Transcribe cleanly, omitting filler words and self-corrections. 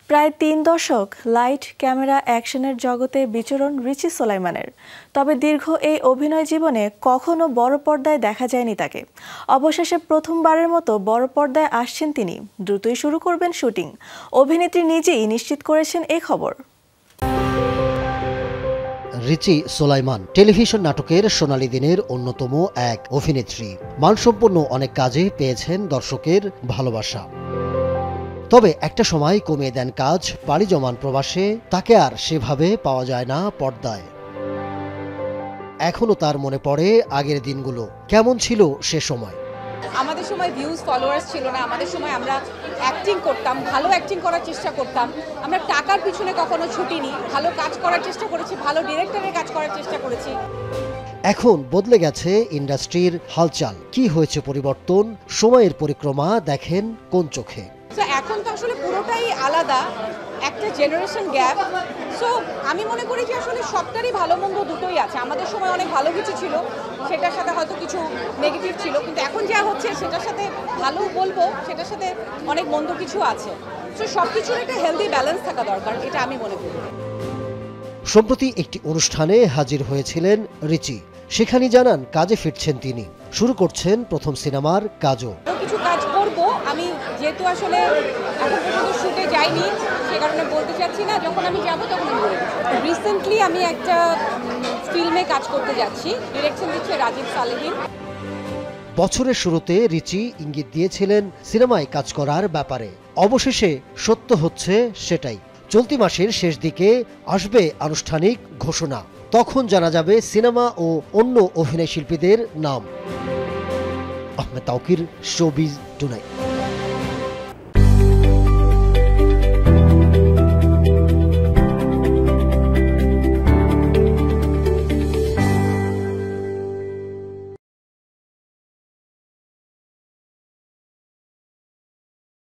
প্রায় ৩ দশক light camera অ্যাকশনের জগতে বিচরণ রিচি সোলাইমানের। তবে দীর্ঘ এই অভিনয় জীবনে কখনো বড় পর্দায় দেখা যায়নি তাকে। অবশেষে প্রথমবারের মতো বড় পর্দায় আসছেন তিনি। দ্রুতই শুরু করবেন শুটিং। অভিনেত্রী নিজেই নিশ্চিত করেছেন এই খবর। রিচি সোলাইমান টেলিভিশন নাটকের সোনালী দিনের অন্যতম এক অভিনেত্রী। মানসম্পন্ন অনেক কাজে পেয়েছেন দর্শকের ভালোবাসা। তবে একটা সময় কমিয়ে দেন কাজ, পাড়ি জমান প্রবাসে। তাকে আর সেভাবে পাওয়া যায় না পর্দায়। এখনো তার মনে পড়ে আগের দিনগুলো, কেমন ছিল সে সময়। আমাদের সময় ভিউজ ফলোয়ার্স ছিল না। আমাদের সময় আমরা অ্যাক্টিং করতাম, ভালো অ্যাক্টিং করার চেষ্টা করতাম। আমরা টাকার পিছনে কখনো ছুটিনি, ভালো কাজ করার চেষ্টা করেছি, ভালো ডিরেক্টরের কাজ করার চেষ্টা করেছি। এখন বদলে গেছে ইন্ডাস্ট্রির হালচাল। কি হয়েছে পরিবর্তন? সময়ের পরিক্রমা দেখেন কোন চোখে। এখন তো আসলে পুরোটাই আলাদা, একটা জেনারেশন গ্যাপ। সো আমি মনে করি যে আসলে সবটারই ভালো মন্দ দুটোই আছে। আমাদের সময় অনেক ভালো কিছু ছিল, সেটার সাথে হয়তো কিছু নেগেটিভ ছিল, কিন্তু এখন যা হচ্ছে সেটার সাথে ভালো বলবো, সেটার সাথে অনেক মন্দ কিছু আছে। সো সব কিছুর একটা হেলদি ব্যালেন্স থাকা দরকার, এটা আমি মনে করি। সম্প্রতি একটি অনুষ্ঠানে হাজির হয়েছিলেন রিচি। সেখানে জানান কাজে ফিরছেন তিনি, শুরু করছেন প্রথম সিনেমার কাজও। কিছু কাজ করব আমি, যেহেতু আসলে এখন পর্যন্ত শুটে যাইনি, সে কারণে বলতে চাচ্ছি না। যখন আমি যাব তখন আমি বলবো। রিসেন্টলি আমি একটা ফিল্মে কাজ করতে যাচ্ছি, ডিরেকশন দিচ্ছে রাজীব সালেহীন। বছরের শুরুতে রিচি ইঙ্গিত দিয়েছিলেন সিনেমায় কাজ করার ব্যাপারে। অবশেষে সত্য হচ্ছে সেটাই। চলতি মাসের শেষ দিকে আসবে আনুষ্ঠানিক ঘোষণা। তখন জানা যাবে সিনেমা ও অন্য অভিনয় শিল্পীদের নাম। Ahmed Tauquir, showbiz tonight.